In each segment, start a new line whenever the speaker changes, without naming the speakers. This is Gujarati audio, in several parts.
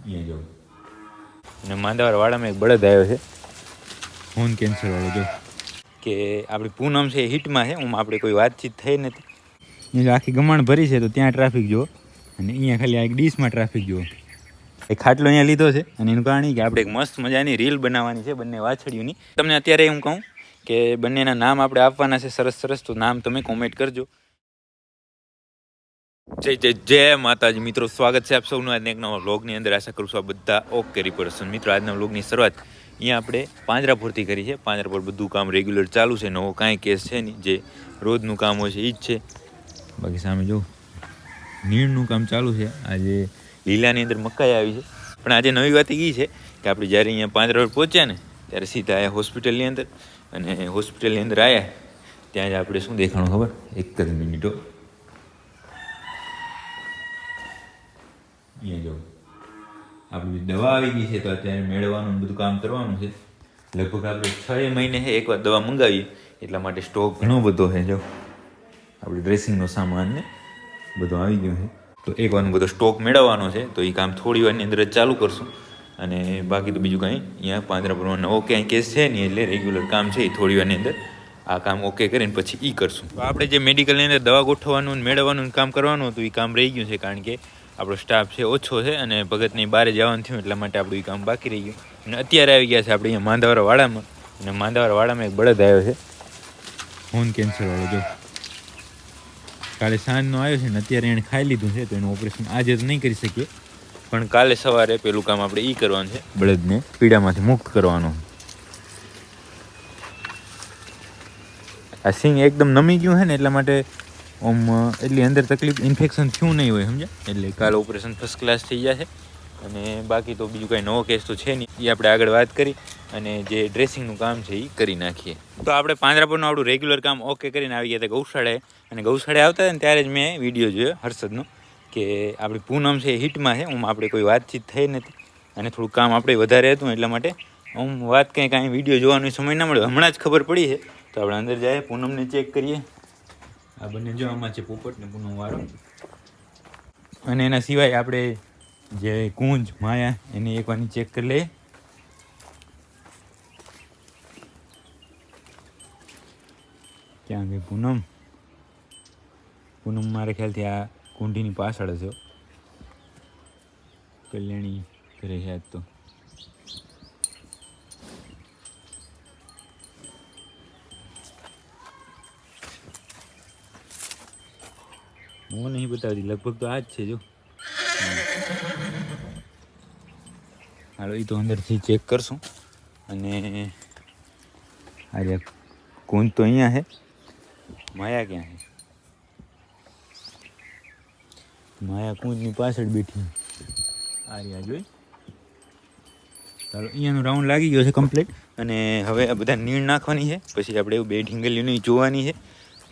અહીંયા જો અને માંદાવાળામાં એક બળદ આવ્યો છે ફોન કેન્સર વાળો જો કે આપણી પૂનમ છે હિટમાં છે આપણે કોઈ વાતચીત થઈ નથી. એ આખી ગમાણ ભરી છે તો ત્યાં ટ્રાફિક જુઓ અને અહીંયા ખાલી આ એક ડીશમાં ટ્રાફિક જુઓ. એક ખાટલો અહીંયા લીધો છે અને એનું કારણ કે આપણે એક મસ્ત મજાની રીલ બનાવવાની છે બંને વાછડીઓની. તમને અત્યારે હું કહું કે બંનેના નામ આપણે આપવાના છે સરસ સરસ, તો નામ તમે કોમેન્ટ કરજો. જય જય જય માતાજી મિત્રો, સ્વાગત છે આપ સૌનું આજના એક નવા વ્લોગની અંદર. આશા કરું છું આ બધા ઓકે રીપર્સન. મિત્રો આજના વ્લોગની શરૂઆત અહીંયા આપણે પાંજરાપુરથી કરી છે. પાંજરાપુર બધું કામ રેગ્યુલર ચાલુ છે, નવો કાંઈ કેસ છે નહીં, જે રોજનું કામ હોય છે એ જ છે. બાકી સામે જો નીણનું કામ ચાલુ છે. આજે લીલાની અંદર મકાઈ આવી છે, પણ આજે નવી વાત એ છે કે આપણે જ્યારે અહીંયા પાંજરાપુર પહોંચ્યા ને ત્યારે સીધા આવ્યા હોસ્પિટલની અંદર, અને હોસ્પિટલની અંદર આવ્યા ત્યાં જ આપણે શું દેખાણું ખબર? એક જ મિનિટો, અહીંયા જો આપણી દવા આવી ગઈ છે તો અત્યારે મેળવવાનું બધું કામ કરવાનું છે. લગભગ આપણે 6 મહિને છે એકવાર દવા મંગાવીએ, એટલા માટે સ્ટોક ઘણો બધો છે. જો આપણે ડ્રેસિંગનો સામાન ને બધો આવી ગયો છે, તો એકવારનો બધો સ્ટોક મેળવવાનો છે. તો એ કામ થોડી વારની અંદર જ ચાલુ કરશું, અને બાકી તો બીજું કાંઈ અહીંયા પાંજરાપુરમાં નવો ક્યાંય કેસ છે નહીં, એટલે રેગ્યુલર કામ છે એ થોડી વારની અંદર આ કામ ઓકે કરીને પછી એ કરશું. તો આપણે જે મેડિકલની અંદર દવા ગોઠવવાનું મેળવવાનું કામ કરવાનું હતું એ કામ રહી ગયું છે, કારણ કે આપણો સ્ટાફ છે ઓછો છે અને ભગતની બહાર જવાનું થયું, એટલા માટે આપણું એ કામ બાકી રહી ગયું. અને અત્યારે આવી ગયા છે આપણે અહીંયા માંદાવાળામાં, અને માંદાવાળામાં એક બળદ આવ્યો છે ફોન કેન્સર વાળો. જો કાલે સાંજનો આવ્યો છે ને અત્યારે એણે ખાઈ લીધું છે, તો એનું ઓપરેશન આજે તો નહીં કરી શકીએ, પણ કાલે સવારે પેલું કામ આપણે એ કરવાનું છે, બળદને પીડામાંથી મુક્ત કરવાનું. આ સિંગ એકદમ નમી ગયું છે ને એટલા માટે આમ એટલી અંદર તકલીફ ઇન્ફેક્શન થયું નહીં હોય, સમજ્યા? એટલે કાલે ઓપરેશન ફર્સ્ટ ક્લાસ થઈ જશે. અને બાકી તો બીજું કાંઈ નવો કેસ તો છે નહીં, એ આપણે આગળ વાત કરી અને જે ડ્રેસિંગનું કામ છે એ કરી નાખીએ. તો આપણે પાંજરાપુરનું આપણું રેગ્યુલર કામ ઓકે કરીને આવી ગયા હતા ગૌશાળાએ, અને ગૌશાળાએ આવતા હતા ને ત્યારે જ મેં વિડીયો જોયો હર્ષદનો કે આપણી પૂનમ છે હિટમાં છે આપણે કોઈ વાતચીત થઈ નથી, અને થોડું કામ આપણે વધારે હતું એટલા માટે વાત કાંઈ વિડીયો જોવાનો સમય ના મળ્યો. હમણાં જ ખબર પડી છે, તો આપણે અંદર જાય પૂનમને ચેક કરીએ. આ બંને જો આમાં છે પોપટ ને પૂનમ વાળો, અને એના સિવાય આપણે જે કુંજ માયા એની એકવારની ચેક કરી લઈએ. ક્યાં ગઈ પૂનમ? પૂનમ મારે ખ્યાલથી આ કુંડીની પાછળ છે. કલ્યાણી ઘરે છે આજ તો. હું નહીં બતાવતી, લગભગ તો આ જ છે. જો હાલો એ તો અંદરથી ચેક કરશું. અને આજે કુંજ તો અહીંયા છે, માયા ક્યાં છે? માયા કુંજની પાછળ બેઠી. આ રહ્યા જોઈ. ચાલો અહીંયાનો રાઉન્ડ લાગી ગયો છે કમ્પ્લીટ, અને હવે આ બધા નીણ નાખવાની છે, પછી આપણે એવું બે ઢીંગલીઓની જોવાની છે.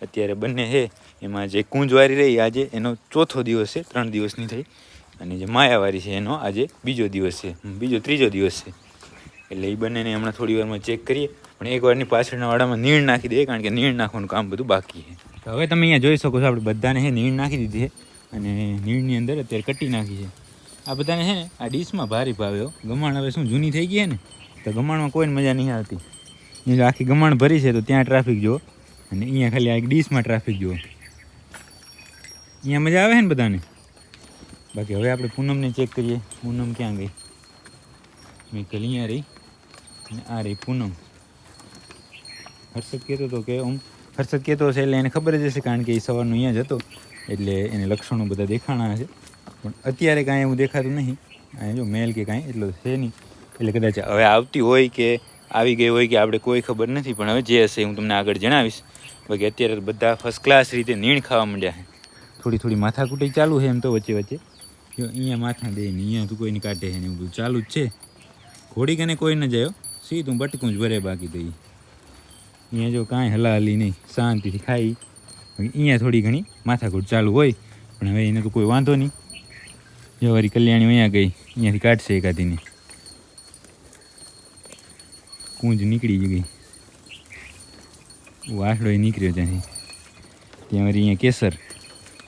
અત્યારે બંને છે એમાં જે કુંજવારી રહી આજે એનો 4થો દિવસ છે, 3 દિવસની થઈ, અને જે માયાવારી છે એનો આજે બીજો દિવસ છે, ત્રીજો દિવસ છે. એટલે એ બંનેને હમણાં થોડી વારમાં ચેક કરીએ, પણ એકવારની પાછળના વાડામાં નીણ નાખી દઈએ, કારણ કે નીણ નાખવાનું કામ બધું બાકી છે. તો હવે તમે અહીંયા જોઈ શકો છો આપણે બધાને છે નીણ નાખી દીધી છે, અને નીણની અંદર અત્યારે કટી નાખી છે. આ બધાને છે ને આ ડીશમાં ભારે ભાવ્યો. ગમાણ હવે શું જૂની થઈ ગઈ ને, તો ગમાણમાં કોઈને મજા નહીં આવતી. એટલે આખી ગમાણ ભરી છે તો ત્યાં ટ્રાફિક જુઓ, અને અહીંયા ખાલી આ એક ડીશમાં ટ્રાફિક જુઓ. અહીંયા મજા આવે છે ને બધાને. બાકી હવે આપણે પૂનમને ચેક કરીએ. પૂનમ ક્યાં ગઈ? મેં કલ અહીંયા રહી, અને આ રહી પૂનમ. હર્ષદ કહેતો હતો કે હર્ષદ કહેતો હશે એટલે એને ખબર જ હશે, કારણ કે એ સવારનો અહીંયા જ હતો, એટલે એને લક્ષણો બધા દેખાણા છે. પણ અત્યારે કાંઈ એવું દેખાતું નહીં. અહીંયા જો મેલ કે કાંઈ એટલો છે નહીં, એટલે કદાચ હવે આવતી હોય કે આવી ગઈ હોય કે આપણે કોઈ ખબર નથી, પણ હવે જે હશે હું તમને આગળ જણાવીશ. બાકી અત્યારે બધા ફર્સ્ટ ક્લાસ રીતે નીણ ખાવા માંડ્યા છે. થોડી માથાકૂટી ચાલુ છે એમ તો વચ્ચે વચ્ચે. જો અહીંયા માથા દે ને અહીંયા તું કોઈને કાઢે છે ને એવું બધું ચાલુ જ છે. ઘોડી કને કોઈ ન જાય, સીધું બટકું જ ભરે. બાકી તો અહીંયા જો કાંઈ હલાહલી નહીં, શાંતિથી ખાઈ. અહીંયા થોડી ઘણી માથાકૂટ ચાલુ હોય, પણ હવે એને તો કોઈ વાંધો નહીં. જો વારી કલ્યાણી અહીંયા ગઈ, અહીંયાથી કાઢશે એકાદીને. કુંજ નીકળી જ ગઈ, વાસડો એ નીકળ્યો ત્યાંથી. ત્યાં વળી અહીંયા કેસર,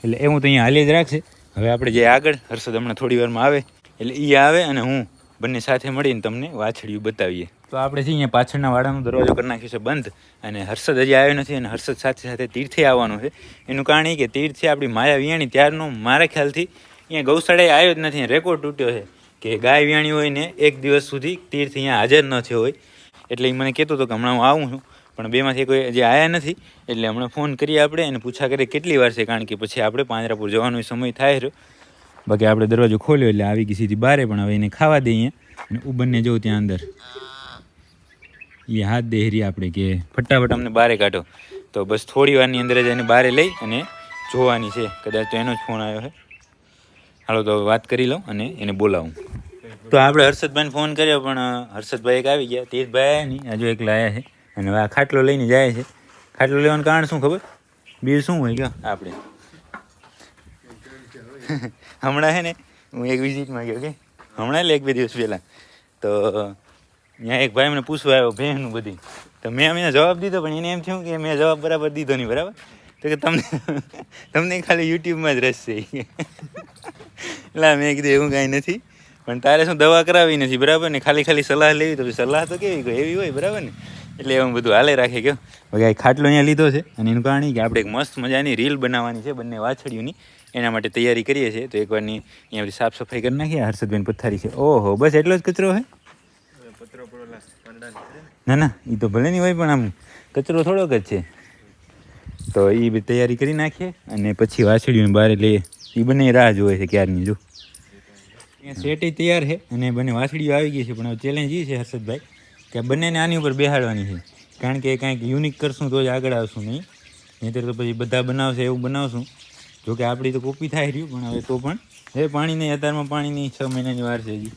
એટલે એવું તો અહીંયા હાલે જ રાખશે. હવે આપણે જે આગળ હર્ષદ હમણાં થોડી વારમાં આવે એટલે એ આવે અને હું બંને સાથે મળીને તમને વાછડિયું બતાવીએ. તો આપણે છે અહીંયા પાછળના વાડાનો દરવાજો કરી નાખ્યો છે બંધ, અને હર્ષદ હજી આવ્યો નથી, અને હર્ષદ સાથે સાથે તીર્થે આવવાનું છે. એનું કારણ એ કે તીર્થે આપણી માયા વિયાણી ત્યારનો મારા ખ્યાલથી અહીંયા ગૌશાળાએ આવ્યો જ નથી. રેકોર્ડ તૂટ્યો છે કે ગાય વિયાણી હોય ને એક દિવસ સુધી તીર્થ અહીંયા હાજર ન થયો હોય. એટલે એ મને કહેતો હતો કે હમણાં હું આવું છું, પણ બેમાંથી કોઈ હજી આવ્યા નથી. એટલે હમણાં ફોન કરીએ આપણે અને પૂછા કરીએ કેટલી વાર છે, કારણ કે પછી આપણે પાંજરાપુર જવાનો સમય થાય રહ્યો. બાકી આપણે દરવાજો ખોલ્યો એટલે આવી ગઈ સીધી બારે, પણ હવે એને ખાવા દઈએ. અને બંને જવું ત્યાં અંદર એ હાથ દેહરી આપણે કે ફટાફટ અમને બારે કાઢો. તો બસ થોડી વારની અંદર જ એને બારે લઈ અને જોવાની છે. કદાચ તો એનો જ ફોન આવ્યો છે. હાલો તો વાત કરી લઉં અને એને બોલાવું. તો આપણે હર્ષદભાઈને ફોન કર્યો, પણ હર્ષદભાઈ એક આવી ગયા, તીર્થભાઈ આવ્યા નહીં, હજુ એક લાયા છે. અને હવે આ ખાટલો લઈને જાય છે. ખાટલો લેવાનું કારણ શું ખબર? બીજું શું હોય ગયો આપણે હમણાં છે ને હું એક વિઝિટમાં ગયો કે હમણાં એક બે દિવસ પહેલાં, તો ત્યાં એક ભાઈ મને પૂછવા આવ્યો બહેનનું બધી. તો મેં એમને જવાબ દીધો, પણ એને એમ થયું કે મેં જવાબ બરાબર દીધો નહીં. બરાબર તો કે તમને ખાલી યુટ્યુબમાં જ રસ છે. એટલે મેં કીધું એવું કાંઈ નથી, પણ તારે શું દવા કરાવી નથી, બરાબર ને? ખાલી સલાહ લેવી, તો સલાહ તો કેવી એવી હોય, બરાબર ને? એટલે એવું બધું હાલે રાખે ગયો. હવે ખાટલો અહીંયા લીધો છે, અને એનું કારણ કે આપણે એક મસ્ત મજાની રીલ બનાવવાની છે બંને વાછડીઓની. એના માટે તૈયારી કરીએ છીએ. તો એકવારની અહીંયા બધી સાફ સફાઈ કરી નાખીએ. હર્ષદબેન પથારી છે. ઓહો, બસ એટલો જ કચરો છે? ના ના, એ તો ભલે નહીં હોય, પણ આમ કચરો થોડોક જ છે. તો એ બધી તૈયારી કરી નાખીએ અને પછી વાછડીઓને બહાર લઈએ. એ બંને રાહ જોવે છે ક્યારની. જો અહીંયા સેટ તૈયાર છે અને બંને વાછડીઓ આવી ગઈ છે. પણ હવે ચેલેન્જ એ છે હર્ષદભાઈ કે બંનેને આની ઉપર બેહાડવાની છે, કારણ કે કાંઈક યુનિક કરશું તો જ આગળ આવશું, નહીંતર તો પછી બધા બનાવશે એવું બનાવશું. જોકે આપણી તો કોપી થાય રહ્યું, પણ હવે તો પણ હવે પાણી નહીં, અત્યારમાં પાણી નહીં, 6 મહિનાની વાર છે હજી.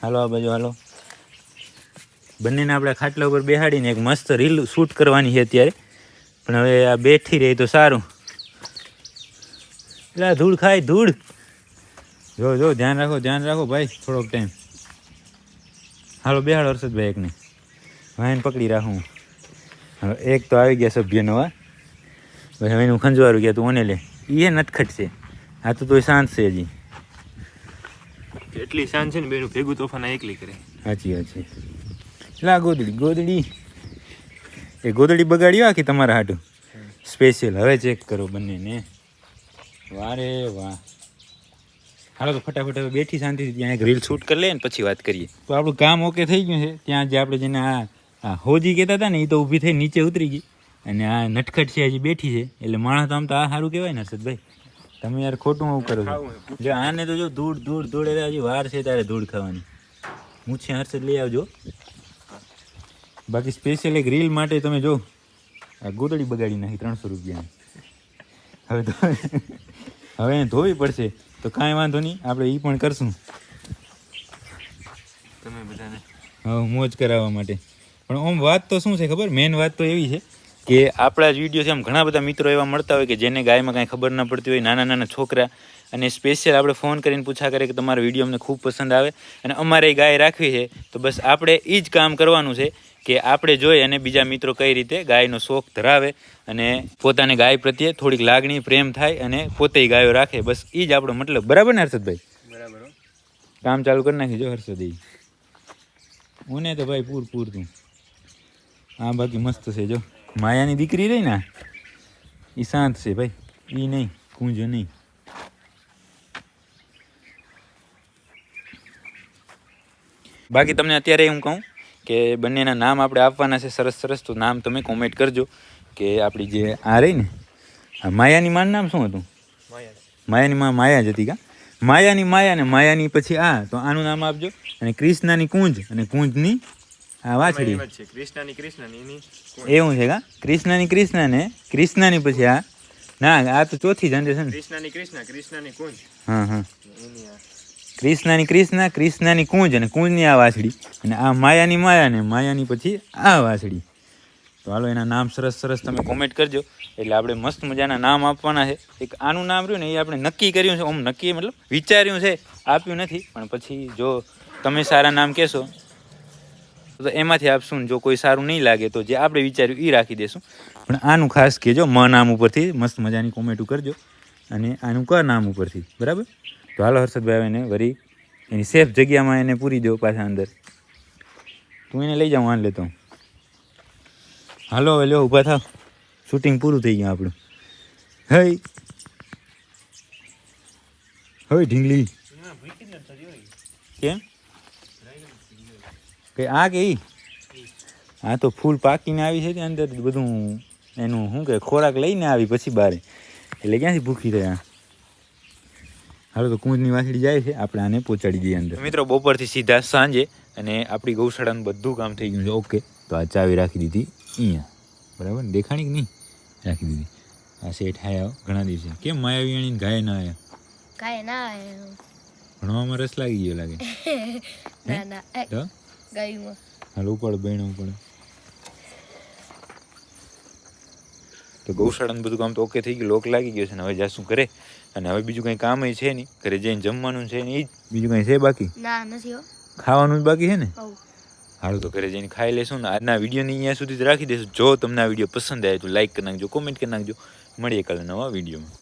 હાલો આ બાજુ હાલો. બંનેને આપણે ખાટલા ઉપર બેહાડીને એક મસ્ત રીલ શૂટ કરવાની છે અત્યારે. પણ હવે આ બેઠી રહી તો સારું. એટલે ધૂળ ખાય ધૂળ. જો ધ્યાન રાખો ભાઈ, થોડોક ટાઈમ. હાલો બેહાડો હર્ષદભાઈ એકને, વાયન પકડી રાખું. હવે એક તો આવી ગયા સભ્યનો. હા ભાઈ, હવે એનું ખંજવારું ગયા, તું ઓને લે. એ નટખટ છે, આ તો તોય શાંત છે હજી.
એટલી શાંત છે ને બેનું ભેગું તોફાના એકલી કરે.
સાચી વાત છે. એટલે આ ગોદડી એ ગોદડી બગાડ્યો આખી તમારા હાટું સ્પેશિયલ. હવે ચેક કરો બંનેને. વારે વાહ. હાલો તો ફટાફટ હવે બેઠી શાંતિથી ત્યાં એક રીલ શૂટ કરી લે ને પછી વાત કરીએ. તો આપણું કામ ઓકે થઈ ગયું છે. ત્યાં જે આપણે જેને આ હોજી કહેતા હતા ને, એ તો ઊભી થઈ નીચે ઉતરી ગઈ, અને આ નટખટ છે હજી બેઠી છે. એટલે માણસ તો આમ તો આ સારું કહેવાય ને હર્ષદભાઈ. તમે યાર ખોટું આવું કરો છો. જો આને તો જો ધૂળ એટલે હજી વાર છે તારે ધૂળ ખાવાની. મૂછે હર્ષદ લઈ આવજો. બાકી સ્પેશિયલ એક રીલ માટે તમે જો આ ગોદડી બગાડી નાખી 300 રૂપિયાની. હવે તો હવે એને ધોવી પડશે. તો કાંઈ વાંધો નહીં, આપણે એ પણ કરશું
તમે બધાને
હવે મોજ કરાવવા માટે. પણ આમ વાત તો શું છે ખબર? મેઇન વાત તો એવી છે કે આપણા જ વિડીયો છે આમ ઘણા બધા મિત્રો એવા મળતા હોય કે જેને ગાયમાં કાંઈ ખબર ન પડતી હોય, નાના છોકરા, અને સ્પેશિયલ આપણે ફોન કરીને પૂછા કરે કે તમારો વિડીયો અમને ખૂબ પસંદ આવે અને અમારે ગાય રાખવી છે. તો બસ આપણે એ જ કામ કરવાનું છે કે આપણે જોઈ અને બીજા મિત્રો કઈ રીતે ગાયનો શોખ ધરાવે અને પોતાને ગાય પ્રત્યે થોડીક લાગણી પ્રેમ થાય અને પોતે ગાયો રાખે. બસ એ જ આપણો મતલબ. બરાબર ને હર્ષદભાઈ?
બરાબર.
કામ ચાલુ કરી નાખી જો હર્ષદ. ઉને તો ભાઈ પૂર તું. હા બાકી મસ્ત છે. જો માયાની દીકરી રહી ને, એ શાંત છે ભાઈ, એ નહીં કુંજો નહીં. બાકી તમને અત્યારે હું કહું કે બંનેના નામ આપણે આપવાના છે સરસ. તો નામ તમે કોમેન્ટ કરજો કે આપણી જે આ રહી ને, માયાની માનું નામ શું હતું? માયાની માં માયા જ હતી કા? માયાની માયા ને માયાની પછી આ, તો આનું નામ આપજો. અને કૃષ્ણાની કુંજ અને કુંજની આ વાછડી. એવું છે કા? કૃષ્ણા ને કૃષ્ણાની પછી આ ના, આ તો ચોથી જનરેશન.
કૃષ્ણાની કુંજ.
હા કૃષ્ણાની કુંજ અને કુંજની આ વાછડી, અને આ માયાની માયા ને માયાની પછી આ વાછડી. તો હાલો એના નામ સરસ તમે કોમેન્ટ કરજો. એટલે આપણે મસ્ત મજાના નામ આપવાના છે. એક આનું નામ રહ્યું ને એ આપણે નક્કી કર્યું છે. આમ નક્કી મતલબ વિચાર્યું છે, આપ્યું નથી. પણ પછી જો તમે સારા નામ કહેશો તો એમાંથી આપશું. જો કોઈ સારું નહીં લાગે તો જે આપણે વિચાર્યું એ રાખી દેશું. પણ આનું ખાસ કહેજો, નામ ઉપરથી મસ્ત મજાની કોમેન્ટો કરજો, અને આનું નામ ઉપરથી. બરાબર? તો હાલો હર્ષદભાઈ એને વરી એની સેફ જગ્યામાં એને પૂરી દો પાછા અંદર. તું એને લઈ જાઉં આન લેતો હું. હાલો હવે લ્યો ઊભા થાવ, શૂટિંગ પૂરું થઈ ગયું આપણું. હઈ હઈ ઢીંગલી કેમ કે આ કે ઈ આ તો ફૂલ પાકીને આવી છે ત્યાં અંદર બધું એનું શું કે ખોરાક લઈને આવી પછી બારે, એટલે ક્યાંથી ભૂખી રહ્યા. હાલો તો કૂંજની વાસળી જાય છે, આપણે આને પહોંચાડી દઈએ અંદર. મિત્રો બપોરથી સીધા સાંજે અને આપણી ગૌશાળાનું બધું કામ થઈ ગયું છે. ઓકે, તો આ ચાવી રાખી દીધી અહીંયા, બરાબર ને? દેખાણી કે નહીં? રાખી દીધી. આ શેઠ આયા ઘણા દિવસે. કેમ માયાવીણીને ગાય ના આયા?
કાંઈ ના આવ્યો.
ભણવામાં રસ લાગી ગયો લાગે.
ના ના
તો
ગાયમાં
હાલ ઉપાડ બહેણો ઉપાડ. તો ગૌશાળાનું બધું કામ તો ઓકે થઈ ગયું, લોક લાગી ગયો છે ને હવે જાશું ઘરે. અને હવે બીજું કંઈ કામ છે નહીં, ઘરે જઈને જમવાનું છે ને એ જ. બીજું કંઈ છે બાકી?
ના નથી હો.
ખાવાનું જ બાકી છે ને?
હઉ.
હારું તો ઘરે જઈને ખાઈ લેશું ને. આજના વિડીયોની અહીંયા સુધી જ રાખી દઈશું. જો તમને આ વિડીયો પસંદ આવે તો લાઈક કરી નાખજો, કોમેન્ટ કરી નાખજો. મળીએ કાલે નવા વિડીયોમાં.